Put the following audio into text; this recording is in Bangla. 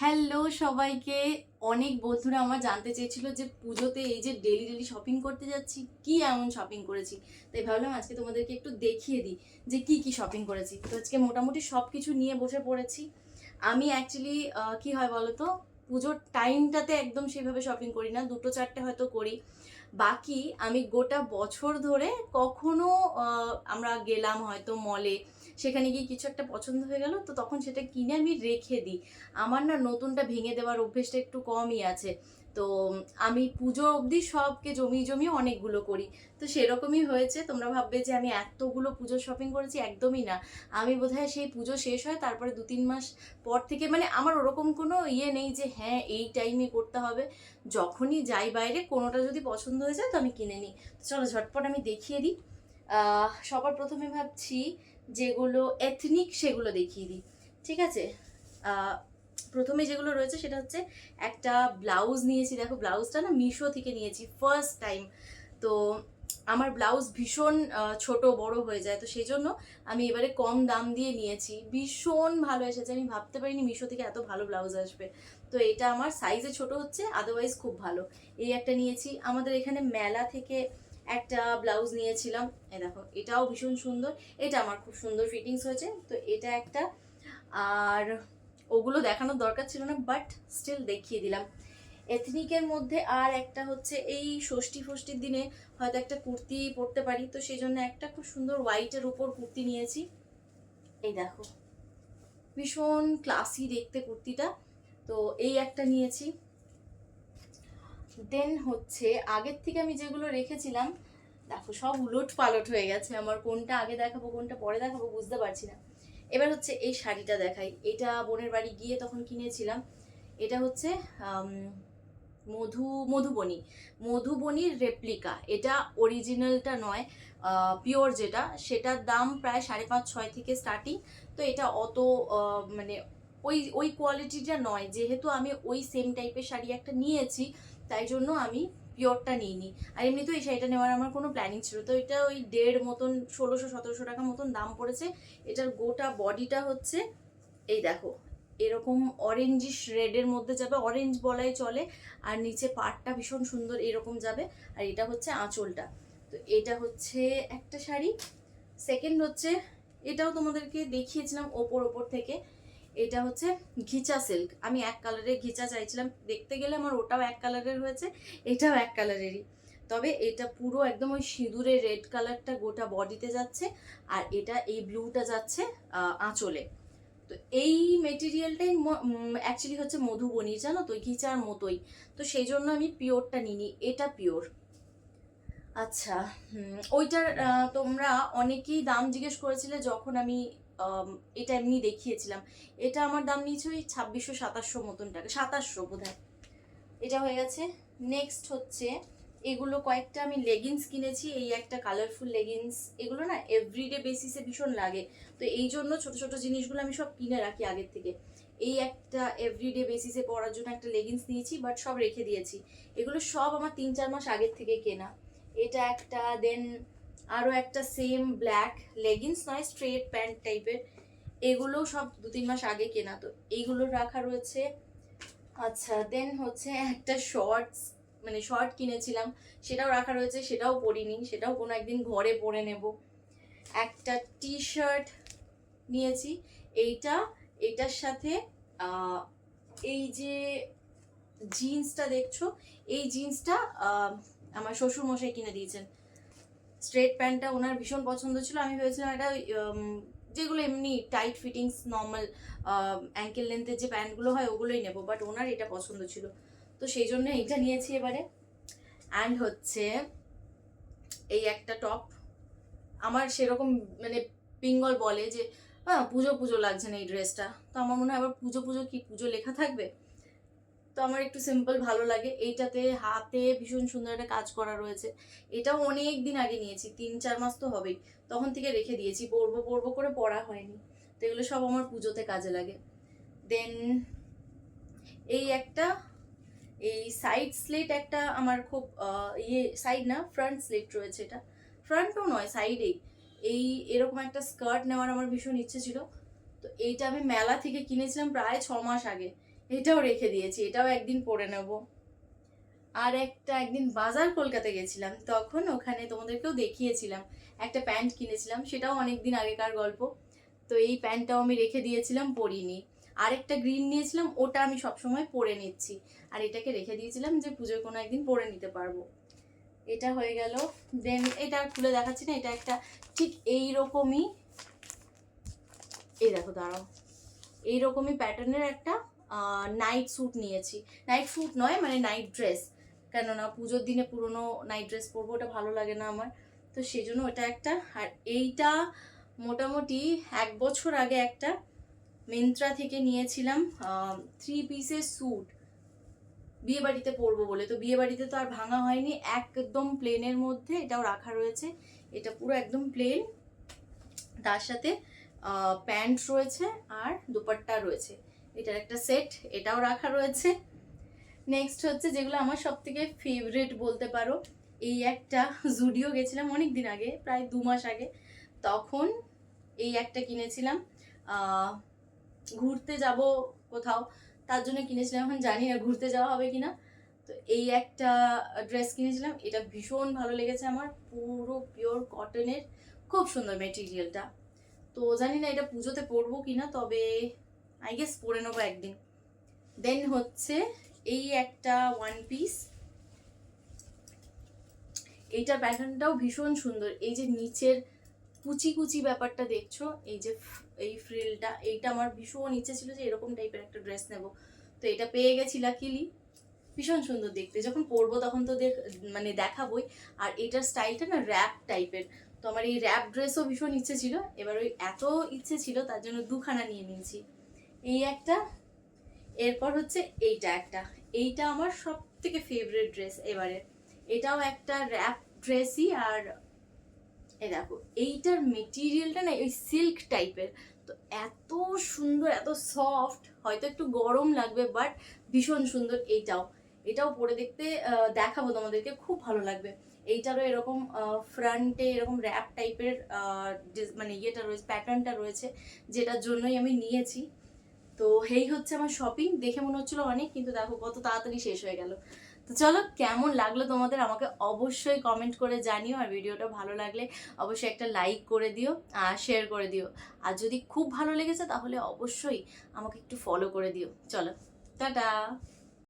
হ্যালো সবাইকে। অনেক বন্ধুরা আমার জানতে চেয়েছিল যে পুজোতে এই যে ডেলি ডেলি শপিং করতে যাচ্ছি কি এমন শপিং করেছি, তাই ভাবলাম আজকে তোমাদেরকে একটু দেখিয়ে দিই যে কি কি শপিং করেছি। তো আজকে মোটামুটি সব কিছু নিয়ে বসে পড়েছি। আমি অ্যাকচুয়ালি কি হয় বলো তো, পুজোর টাইমটাতে একদম সেভাবে শপিং করি না, দুটো চারটে হয়তো করি। বাকি আমি গোটা বছর ধরে কখনো আমরা গেলাম হয়তো মলে, সেখানে গিয়ে কিছু একটা পছন্দ হয়ে গেল, তো তখন সেটা কিনে আমি রেখে দিই। আমার না নতুনটা ভেঙে দেওয়ার অভ্যেসটা একটু কমই আছে। তো আমি পুজো অবধি সবকে জমিয়ে জমিয়ে অনেকগুলো করি। তো সেরকমই হয়েছে। তোমরা ভাববে যে আমি এতগুলো পুজোর শপিং করেছি, একদমই না। আমি বোধহয় সেই পুজো শেষ হয় তারপরে 2-3 মাস পর থেকে, মানে আমার ওরকম কোনো ইয়ে নেই যে হ্যাঁ এই টাইমে করতে হবে। যখনই যাই বাইরে কোনোটা যদি পছন্দ হয়ে যায় তো আমি কিনে নিই। তো চলো ঝটপট আমি দেখিয়ে দিই। সবার প্রথমে ভাবছি যেগুলো এথনিক সেগুলো দেখিয়ে দিই, ঠিক আছে। আহ, প্রথমে যেগুলো রয়েছে সেটা হচ্ছে একটা ব্লাউজ নিয়েছি। দেখো ব্লাউজটা না মিশো থেকে নিয়েছি ফার্স্ট টাইম। তো আমার ব্লাউজ ভীষণ ছোট বড় হয়ে যায়, তো সেই জন্য আমি এবারে কম দাম দিয়ে নিয়েছি, ভীষণ ভালো এসেছে। আমি ভাবতে পারিনি মিশো থেকে এত ভালো ব্লাউজ আসবে। তো এটা আমার সাইজে ছোট হচ্ছে, আদারওয়াইজ খুব ভালো। এই একটা নিয়েছি। আমাদের এখানে মেলা থেকে একটা ব্লাউজ নিয়েছিলাম, এই দেখো এটাও ভীষণ সুন্দর। এটা আমার খুব সুন্দর ফিটিংস হয়েছে, তো এটা একটা। আর ওগুলো দেখানোর দরকার ছিল না, বাট স্টিল দেখিয়ে দিলাম। এথনিকের মধ্যে আর একটা হচ্ছে এই ষষ্ঠী ফষ্ঠীর দিনে হয়তো একটা কুর্তি পরতে পারি, তো সেই জন্য একটা খুব সুন্দর হোয়াইটের উপর কুর্তি নিয়েছি। এই দেখো ভীষণ ক্লাসি দেখতে কুর্তিটা। তো এই একটা নিয়েছি। দেন হচ্ছে আগের থেকে আমি যেগুলো রেখেছিলাম, দেখো সব উলট পালট হয়ে গেছে আমার, কোনটা আগে দেখাবো কোনটা পরে দেখাবো বুঝতে পারছি না। এবার হচ্ছে এই শাড়িটা দেখাই, এটা বোনের বাড়ি গিয়ে তখন কিনেছিলাম। এটা হচ্ছে মধুবনী, মধুবনীর রেপ্লিকা। এটা অরিজিনালটা নয়, পিওর যেটা, সেটার দাম প্রায় 5.5-6 থেকে স্টার্টিং। তো এটা অত মানে ওই ওই কোয়ালিটিটা নয়, যেহেতু আমি ওই সেম টাইপের শাড়ি একটা নিয়েছি তাই জন্য আমি পিওরটা নিইনি। আর এমনি তো এই শাড়িটা নেওয়ার আমার কোনো প্ল্যানিং ছিল, তো এটা ওই 1.5 মতন 1600-1700 টাকা মতন দাম পড়েছে। এটার গোটা বডিটা হচ্ছে এই দেখো এরকম অরেঞ্জিশ রেডের মধ্যে যাবে, অরেঞ্জ বলাই চলে। আর নিচে পাড়টা ভীষণ সুন্দর এরকম যাবে। আর এটা হচ্ছে আঁচলটা। তো এটা হচ্ছে একটা শাড়ি। সেকেন্ড হচ্ছে, এটাও তোমাদেরকে দেখিয়েছিলাম ওপর ওপর থেকে। এটা হচ্ছে ঘিচা সিল্ক। আমি এক কালারের ঘিচা চাইছিলাম, দেখতে গেলে আমার ওটাও এক কালারের হয়েছে, এটাও এক কালারেরই। তবে এটা পুরো একদম ওই সিঁদুরের রেড কালারটা গোটা বডিতে যাচ্ছে, আর এটা এই ব্লুটা যাচ্ছে আঁচলে। তো এই মেটেরিয়ালটাই অ্যাকচুয়ালি হচ্ছে মধুবনী, জানো তো ঘিচার মতোই। তো সেই জন্য আমি পিওরটা নিইনি, এটা পিওর। আচ্ছা, ওইটার তোমরা অনেকেই দাম জিজ্ঞেস করেছিলে যখন আমি এটা এমনি দেখিয়েছিলাম। এটা আমার দাম নিয়েছে ওই 2600-2700 মতন টাকা, 2700 বোধ হয়। এটা হয়ে গেছে। নেক্সট হচ্ছে এগুলো কয়েকটা আমি লেগিংস কিনেছি। এই একটা কালারফুল লেগিংস, এগুলো না এভরিডে বেসিসে ভীষণ লাগে, তো এই জন্য ছোট ছোট জিনিসগুলো আমি সব কিনে রাখি আগের থেকে। এই একটা এভরিডে বেসিসে পরার জন্য একটা লেগিংস নিয়েছি, বাট সব রেখে দিয়েছি। এগুলো সব আমার 3-4 মাস আগের থেকে কেনা। এটা একটা। দেন আরও একটা সেম ব্ল্যাক লেগিংস, নয় স্ট্রেট প্যান্ট টাইপের, এগুলো সব 2-3 মাস আগে কেনা, তো এইগুলো রাখা রয়েছে। আচ্ছা, দেন হচ্ছে একটা শর্টস, মানে শর্ট কিনেছিলাম, সেটাও রাখা রয়েছে, সেটাও পরিনি, সেটাও কোনো একদিন ঘরে পরে নেব। একটা টি শার্ট নিয়েছি। এইটা, এটার সাথে এই যে জিন্সটা দেখছো, এই জিন্সটা আমার শ্বশুর মশাই কিনে দিয়েছেন। স্ট্রেট প্যান্টটা ওনার ভীষণ পছন্দ ছিল, আমি ভেবেছিলাম এটা যেগুলো এমনি টাইট ফিটিংস নর্মাল অ্যাঙ্কেল লেন্থের যে প্যান্টগুলো হয় ওগুলোই নেবো, বাট ওনার এটা পছন্দ ছিল, তো সেই জন্য এইটা নিয়েছি এবারে। অ্যান্ড হচ্ছে এই একটা টপ। আমার সেরকম মানে পিঙ্গল বলে যে হ্যাঁ পুজো পুজো লাগছে না এই ড্রেসটা, তো আমার মনে হয় আবার পুজো পুজো কি পুজো লেখা থাকবে, তো আমার একটু সিম্পল ভালো লাগে। এইটাতে হাতে ভীষণ সুন্দর একটা কাজ করা রয়েছে। এটাও অনেক দিন আগে নিয়েছি, 3-4 মাস তো হবেই, তখন থেকে রেখে দিয়েছি, পরবো পরবো করে পরা হয়নি। তো এগুলো সব আমার পুজোতে কাজে লাগে। দেন এই একটা, এই সাইড স্লিট একটা আমার খুব ইয়ে, সাইড না ফ্রন্ট স্লিট রয়েছে, এটা ফ্রন্টও নয় সাইডেই। এই এরকম একটা স্কার্ট নেওয়ার আমার ভীষণ ইচ্ছে ছিল, তো এইটা আমি মেলা থেকে কিনেছিলাম প্রায় 6 মাস আগে। এটাও রেখে দিয়েছি, এটাও একদিন পরে নেব। আর একটা একদিন বাজার কলকাতা গেছিলাম, তখন ওখানে তোমাদেরকেও দেখিয়েছিলাম, একটা প্যান্ট কিনেছিলাম, সেটাও অনেক দিন আগেকার গল্প। তো এই প্যান্টটাও আমি রেখে দিয়েছিলাম, পরিনি। আরেকটা গ্রিন নিয়েছিলাম, ওটা আমি সবসময় পরে নিচ্ছি। আর এটাকে রেখে দিয়েছিলাম যে পুজোর কোনো একদিন পরে নিতে পারবো। এটা হয়ে গেল। দেন এটা খুলে দেখাচ্ছি না, এটা একটা ঠিক এইরকমই, এই দেখো দাঁড়াও, এইরকমই প্যাটার্নের একটা নাইট স্যুট নিয়েছি। নাইট স্যুট নয়, মানে নাইট ড্রেস, কেননা পুজোর দিনে পুরোনো নাইট ড্রেস পরবো, ওটা ভালো লাগে না আমার। তো সেই জন্য ওটা একটা। আর এইটা মোটামুটি 1 বছর আগে একটা মিন্ত্রা থেকে নিয়েছিলাম 3 পিসের স্যুট, বিয়ে বাড়িতে পরবো বলে। তো বিয়ে বাড়িতে তো আর ভাঙা হয়নি, একদম প্লেনের মধ্যে এটাও রাখা রয়েছে। এটা পুরো একদম প্লেন, তার সাথে প্যান্ট রয়েছে আর দুপাট্টা রয়েছে, এটার একটা সেট, এটাও রাখা রয়েছে। নেক্সট হচ্ছে যেগুলো আমার সব থেকে ফেভারিট বলতে পারো, এই একটা জুডিও গেছিলাম অনেক দিন আগে, প্রায় 2 মাস আগে, তখন এই একটা কিনেছিলাম। ঘুরতে যাব কোথাও, তার জন্য কিনেছিলাম, এখন জানি না ঘুরতে যাওয়া হবে কিনা। তো এই একটা ড্রেস কিনেছিলাম, এটা ভীষণ ভালো লেগেছে আমার, পুরো পিওর কটনের, খুব সুন্দর মেটেরিয়ালটা। তো জানি না এটা পুজোতে পরবো কিনা, তবে আই গেস পরে নেবো একদিন। দেন হচ্ছে এই একটা 1 পিস, এইটার প্যাটার্নটাও ভীষণ সুন্দর। এই যে নিচের কুচি কুচি ব্যাপারটা দেখছো, এই যে এই ফ্রিলটা, এইটা আমার ভীষণ ইচ্ছে ছিল যে এরকম টাইপের একটা ড্রেস নেব। তো এটা পেয়ে গেছি লাকিলি, ভীষণ সুন্দর দেখতে, যখন পরবো তখন তো মানে দেখাবোই। আর এটার স্টাইলটা না র্যাপ টাইপের, তো আমার এই র্যাপ ড্রেসও ভীষণ ইচ্ছে ছিল। এবার ওই এত ইচ্ছে ছিল তার জন্য 2খানা নিয়ে নিয়েছি। এই একটা, এরপর হচ্ছে এইটা একটা, এইটা আমার সব থেকে ফেভারিট ড্রেস এবারে, এটাও একটা র্যাপ ড্রেসই। আর এই দেখো এইটার মেটেরিয়ালটা না ওই সিল্ক টাইপের, তো এত সুন্দর, এত সফট, হয়তো একটু গরম লাগবে বাট ভীষণ সুন্দর। এটাও পরে দেখতে দেখাবো তোমাদেরকে, খুব ভালো লাগবে। এইটারও এরকম ফ্রন্টে এরকম র্যাপ টাইপের মানে ইয়েটা রয়েছে, প্যাটার্নটা রয়েছে, যেটার জন্যই আমি নিয়েছি। তো এই হচ্ছে আমার শপিং। দেখে মনে হচ্ছিল অনেক, কিন্তু দেখো কত তাড়াতাড়ি শেষ হয়ে গেল। তো চলো, কেমন লাগলো তোমাদের আমাকে অবশ্যই কমেন্ট করে জানিও। আর ভিডিওটা ভালো লাগলে অবশ্যই একটা লাইক করে দিও আর শেয়ার করে দিও। আর যদি খুব ভালো লেগেছে তাহলে অবশ্যই আমাকে একটু ফলো করে দিও। চলো, টাটা।